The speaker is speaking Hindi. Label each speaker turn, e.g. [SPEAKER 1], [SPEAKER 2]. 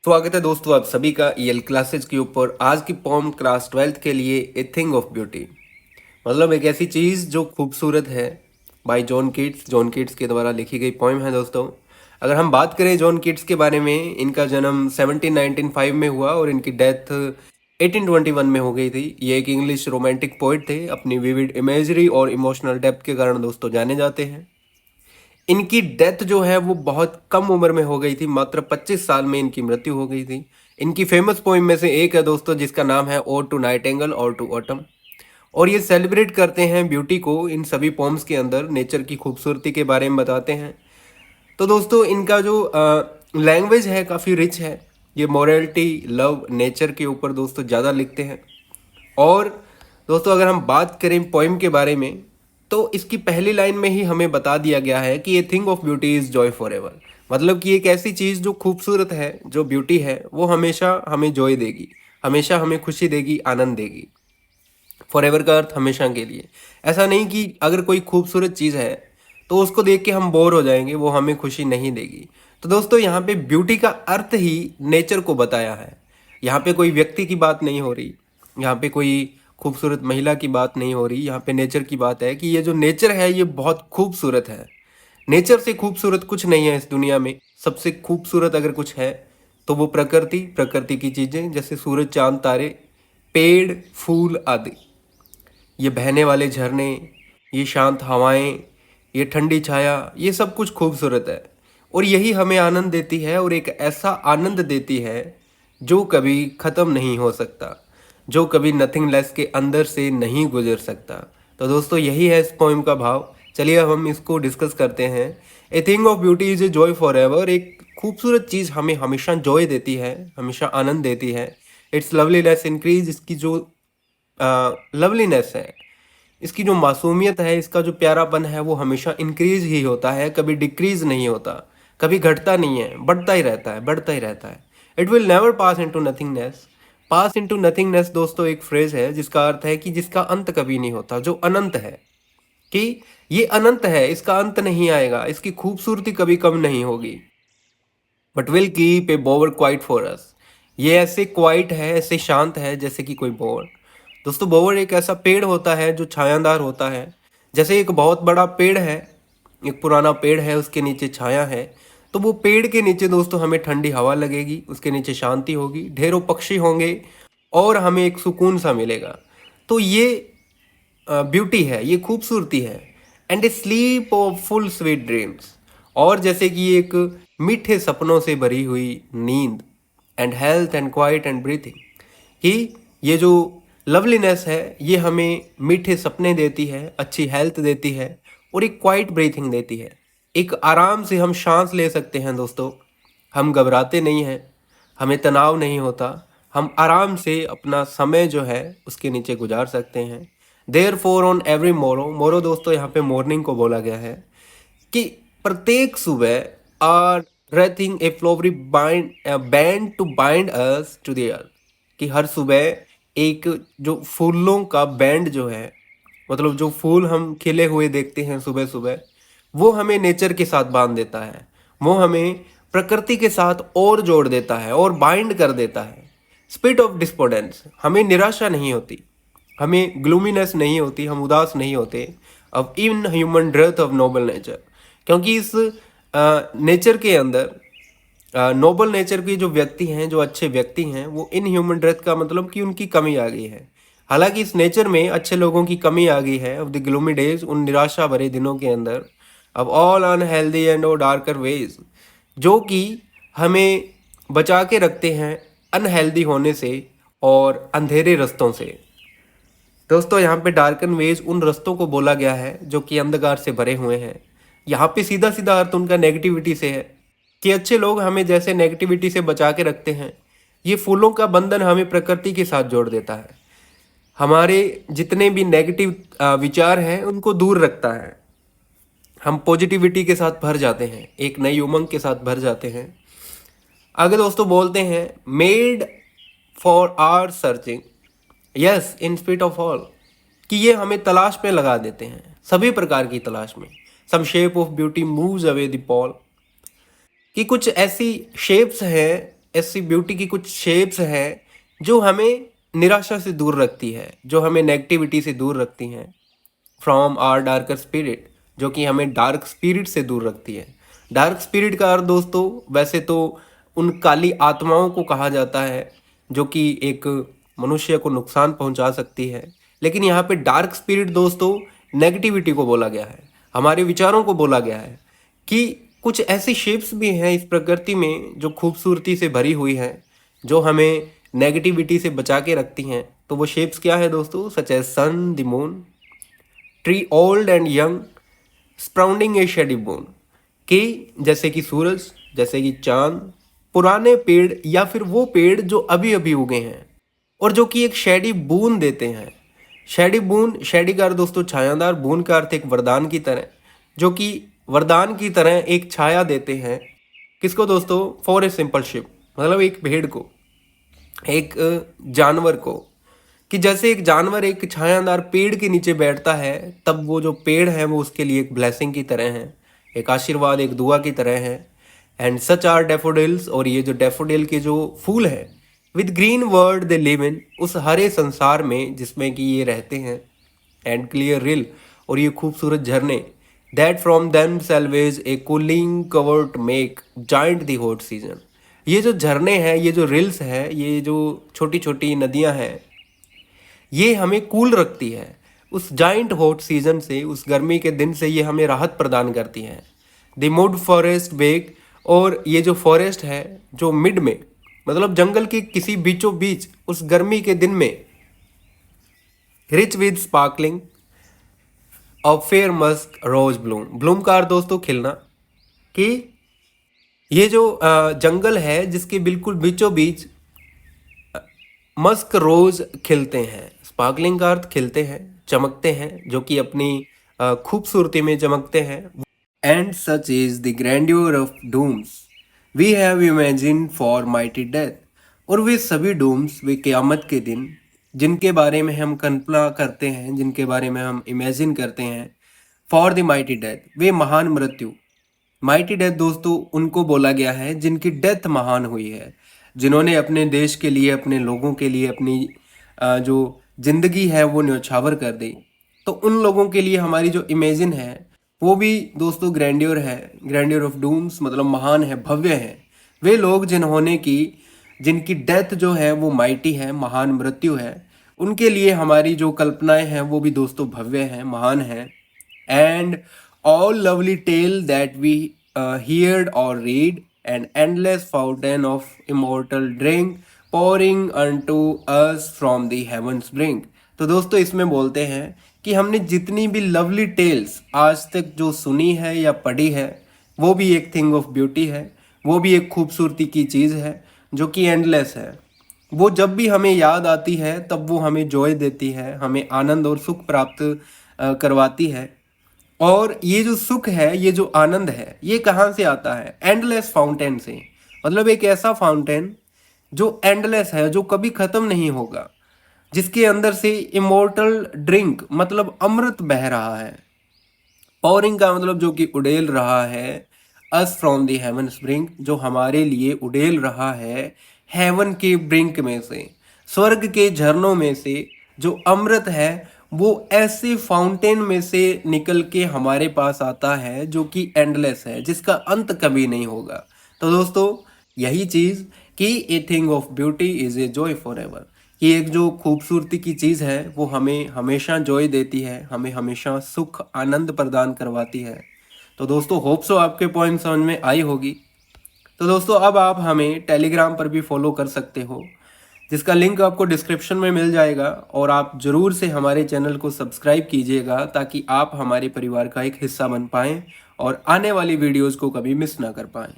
[SPEAKER 1] स्वागत है दोस्तों आप सभी का ईएल क्लासेज के ऊपर। आज की पोम क्लास 12th के लिए ए थिंग ऑफ ब्यूटी, मतलब एक ऐसी चीज़ जो खूबसूरत है। बाय जॉन कीट्स के द्वारा लिखी गई पोइम है दोस्तों। अगर हम बात करें जॉन कीट्स के बारे में, इनका जन्म 1795 में हुआ और इनकी डेथ 1821 में हो गई थी। ये एक इंग्लिश रोमांटिक पोइट थे। अपनी विविड इमेजरी और इमोशनल डेप्थ के कारण दोस्तों जाने जाते हैं। इनकी डेथ जो है वो बहुत कम उम्र में हो गई थी, मात्र 25 साल में इनकी मृत्यु हो गई थी। इनकी फेमस पोइम में से एक है दोस्तों जिसका नाम है ओड टू नाइटिंगेल और टू ऑटम। और ये सेलिब्रेट करते हैं ब्यूटी को। इन सभी पोम्स के अंदर नेचर की खूबसूरती के बारे में बताते हैं। तो दोस्तों इनका जो लैंग्वेज है काफ़ी रिच है। ये मॉरलिटी, लव, नेचर के ऊपर दोस्तों ज़्यादा लिखते हैं। और दोस्तों अगर हम बात करें पोइम के बारे में, तो इसकी पहली लाइन में ही हमें बता दिया गया है कि a thing of beauty is Joy for ever. मतलब कि एक ऐसी चीज़ जो खूबसूरत है, जो ब्यूटी है, वो हमेशा हमें जॉय देगी, हमेशा हमें खुशी देगी, आनंद देगी। फॉर एवर का अर्थ हमेशा के लिए। ऐसा नहीं कि अगर कोई खूबसूरत चीज़ है तो उसको देख के हम बोर हो जाएंगे, वो हमें खुशी नहीं देगी। तो दोस्तों यहाँ पे ब्यूटी का अर्थ ही नेचर को बताया है। यहाँ पे कोई व्यक्ति की बात नहीं हो रही, यहाँ पे कोई खूबसूरत महिला की बात नहीं हो रही, यहाँ पे नेचर की बात है कि ये जो नेचर है ये बहुत खूबसूरत है। नेचर से खूबसूरत कुछ नहीं है इस दुनिया में। सबसे खूबसूरत अगर कुछ है तो वो प्रकृति, प्रकृति की चीज़ें जैसे सूरज, चांद, तारे, पेड़, फूल आदि। ये बहने वाले झरने, ये शांत हवाएं, ये ठंडी छाया, ये सब कुछ खूबसूरत है। और यही हमें आनंद देती है, और एक ऐसा आनंद देती है जो कभी ख़त्म नहीं हो सकता, जो कभी नथिंगलेस के अंदर से नहीं गुजर सकता। तो दोस्तों यही है इस पोइम का भाव। चलिए अब हम इसको डिस्कस करते हैं। A thing of beauty is a joy for ever. एक खूबसूरत चीज़ हमें हमेशा जॉय देती है, हमेशा आनंद देती है। It's loveliness increase. इसकी जो लवलीनेस है, इसकी जो मासूमियत है, इसका जो प्यारापन है, वो हमेशा इंक्रीज ही होता है, कभी डिक्रीज नहीं होता, कभी घटता नहीं है, बढ़ता ही रहता है, बढ़ता ही रहता है। It will never pass into nothingness. Pass into nothingness दोस्तों एक फ्रेज है जिसका अर्थ है कि जिसका अंत कभी नहीं होता, जो अनंत है, कि ये अनंत है, इसका अंत नहीं आएगा, इसकी खूबसूरती कभी कम नहीं होगी। But will keep a बोवर quiet for us. ये ऐसे क्वाइट है, ऐसे शांत है जैसे कि कोई बोवर। दोस्तों बोवर एक ऐसा पेड़ होता है जो छायादार होता है। जैसे एक बहुत बड़ा पेड़ है, एक पुराना पेड़ है, उसके नीचे छाया है, तो वो पेड़ के नीचे दोस्तों हमें ठंडी हवा लगेगी, उसके नीचे शांति होगी, ढेरों पक्षी होंगे और हमें एक सुकून सा मिलेगा। तो ये ब्यूटी है, ये खूबसूरती है। And A sleep of full sweet dreams. और जैसे कि एक मीठे सपनों से भरी हुई नींद। And health and quiet and breathing, कि ये जो लवलीनेस है ये हमें मीठे सपने देती है, अच्छी हेल्थ देती है, और एक क्वाइट ब्रीथिंग देती है। एक आराम से हम सांस ले सकते हैं दोस्तों। हम घबराते नहीं हैं, हमें तनाव नहीं होता, हम आराम से अपना समय जो है उसके नीचे गुजार सकते हैं। देयर फोर ऑन एवरी मोरो, मोरो दोस्तों यहाँ पे मॉर्निंग को बोला गया है, कि प्रत्येक सुबह are wreathing a flowery bind band to bind us to the earth. कि हर सुबह एक जो फूलों का बैंड जो है, मतलब जो फूल हम खिले हुए देखते हैं सुबह सुबह, वो हमें नेचर के साथ बांध देता है, वो हमें प्रकृति के साथ और जोड़ देता है और बाइंड कर देता है। स्पिरिट ऑफ डिस्पोर्डेंस, हमें निराशा नहीं होती, हमें ग्लूमीनेस नहीं होती, हम उदास नहीं होते। अब in human dearth of noble nature, क्योंकि इस नेचर के अंदर, नोबल नेचर के जो व्यक्ति हैं, जो अच्छे व्यक्ति हैं, वो इन ह्यूमन डेथ का मतलब कि उनकी कमी आ गई है। हालांकि इस नेचर में अच्छे लोगों की कमी आ गई है। ऑफ द ग्लूमी डेज, उन निराशा भरे दिनों के अंदर। अब ऑल अनहेल्दी एंड और डार्कर वेज, जो कि हमें बचा के रखते हैं अनहेल्दी होने से और अंधेरे रास्तों से। दोस्तों यहाँ पे डार्कन वेज उन रास्तों को बोला गया है जो कि अंधकार से भरे हुए हैं। यहाँ पे सीधा सीधा अर्थ उनका नेगेटिविटी से है, कि अच्छे लोग हमें जैसे नेगेटिविटी से बचा के रखते हैं, ये फूलों का बंधन हमें प्रकृति के साथ जोड़ देता है। हमारे जितने भी नेगेटिव विचार हैं उनको दूर रखता है। हम पॉजिटिविटी के साथ भर जाते हैं, एक नई उमंग के साथ भर जाते हैं। आगे दोस्तों बोलते हैं, made for our searching, yes in spite of all, कि ये हमें तलाश में लगा देते हैं, सभी प्रकार की तलाश में। Some shape of beauty moves away the pall, कि कुछ ऐसी शेप्स हैं ऐसी ब्यूटी की कुछ शेप्स हैं जो हमें निराशा से दूर रखती है, जो हमें नेगेटिविटी से दूर रखती हैं, फ्रॉम आर डार्कर स्पिरिट, जो कि हमें डार्क स्पिरिट से दूर रखती है। डार्क स्पिरिट का अर्थ दोस्तों वैसे तो उन काली आत्माओं को कहा जाता है जो कि एक मनुष्य को नुकसान पहुंचा सकती है, लेकिन यहाँ पे डार्क स्पिरिट दोस्तों नेगेटिविटी को बोला गया है, हमारे विचारों को बोला गया है कि कुछ ऐसी शेप्स भी हैं इस प्रकृति में जो खूबसूरती से भरी हुई हैं, जो हमें नेगेटिविटी से बचा के रखती हैं। तो वो शेप्स क्या है दोस्तों? Such as sun, the moon, tree old and young, sprouting a shady boon, कि जैसे कि सूरज, जैसे कि चांद, पुराने पेड़ या फिर वो पेड़ जो अभी अभी उगे हैं और जो कि एक शेडी बून देते हैं। शेडी बून, शेडी का अर्थ दोस्तों छायादार, बून का अर्थ एक वरदान की तरह, जो कि वरदान की तरह एक छाया देते हैं। किसको दोस्तों? फॉर ए सिंपल शिप, मतलब एक भेड़ को, एक जानवर को, कि जैसे एक जानवर एक छायादार पेड़ के नीचे बैठता है तब वो जो पेड़ है वो उसके लिए एक ब्लेसिंग की तरह है, एक आशीर्वाद, एक दुआ की तरह है। एंड सच आर डेफोडिल्स, और ये जो डेफोडिल के जो फूल हैं, with green world they live in, उस हरे संसार में जिसमें कि ये रहते हैं। एंड क्लियर रिल, और ये खूबसूरत झरने, that from them salvage A cooling covert make giant the hot season. ये जो झरने हैं, ये जो रिल्स है, ये जो छोटी छोटी नदियां हैं, ये हमें कूल रखती है उस जाइंट हॉट सीजन से, उस गर्मी के दिन से ये हमें राहत प्रदान करती है। द मुड फॉरेस्ट बेक, और ये जो फॉरेस्ट है जो मिड में, मतलब जंगल के किसी बीचों बीच उस गर्मी के दिन में, rich with sparkling of fair musk rose bloom, bloom का अर्थ दोस्तों खिलना, कि ये जो जंगल है जिसके बिल्कुल बीचों बीच मस्क रोज खिलते हैं। स्पार्कलिंग का अर्थ खिलते हैं, चमकते हैं, जो कि अपनी खूबसूरती में चमकते हैं। And such is the grandeur of dooms we have imagine for mighty death, और वे सभी डूम्स, वे क़यामत के दिन जिनके बारे में हम कल्पना करते हैं, जिनके बारे में हम इमेजिन करते हैं, फॉर द माइटी डेथ, वे महान मृत्यु। माइटी डेथ दोस्तों उनको बोला गया है जिनकी डेथ महान हुई है, जिन्होंने अपने देश के लिए, अपने लोगों के लिए अपनी जो जिंदगी है वो न्यौछावर कर दी। तो उन लोगों के लिए हमारी जो इमेजिन है वो भी दोस्तों ग्रैंड्योर है। ग्रैंड्योर ऑफ डूम्स मतलब महान है, भव्य है। वे लोग जिन्होंने की, जिनकी डेथ जो है वो माइटी है, महान मृत्यु है, उनके लिए हमारी जो कल्पनाएं हैं वो भी दोस्तों भव्य हैं, महान हैं। And all lovely tale that we heard or read, an endless fountain of immortal drink pouring unto us from the heavens brink। तो दोस्तों इसमें बोलते हैं कि हमने जितनी भी लवली टेल्स आज तक जो सुनी है या पढ़ी है, वो भी एक थिंग ऑफ ब्यूटी है, वो भी एक खूबसूरती की चीज़ है जो कि एंडलेस है। वो जब भी हमें याद आती है तब वो हमें जॉय देती है, हमें आनंद और सुख प्राप्त करवाती है। और ये जो सुख है, ये जो आनंद है, ये कहाँ से आता है? एंडलेस फाउंटेन से। मतलब एक ऐसा फाउंटेन जो एंडलेस है, जो कभी खत्म नहीं होगा, जिसके अंदर से इमोर्टल ड्रिंक मतलब अमृत बह रहा है। पॉरिंग का मतलब जो कि उड़ेल रहा है, us from the heaven brink, जो हमारे लिए उड़ेल रहा है हेवन के ब्रिंक में से, स्वर्ग के झरनों में से। जो अमृत है वो ऐसे फाउंटेन में से निकल के हमारे पास आता है जो कि एंडलेस है, जिसका अंत कभी नहीं होगा। तो दोस्तों यही चीज़ कि a thing of beauty is a joy for ever, कि एक जो खूबसूरती की चीज़ है वो हमें हमेशा जॉय देती है, हमें हमेशा सुख आनंद प्रदान करवाती है। तो दोस्तों होप सो आपके पॉइंट समझ में आई होगी। तो दोस्तों अब आप हमें टेलीग्राम पर भी फॉलो कर सकते हो, जिसका लिंक आपको डिस्क्रिप्शन में मिल जाएगा, और आप ज़रूर से हमारे चैनल को सब्सक्राइब कीजिएगा ताकि आप हमारे परिवार का एक हिस्सा बन पाएँ और आने वाली वीडियोज़ को कभी मिस ना कर पाएँ।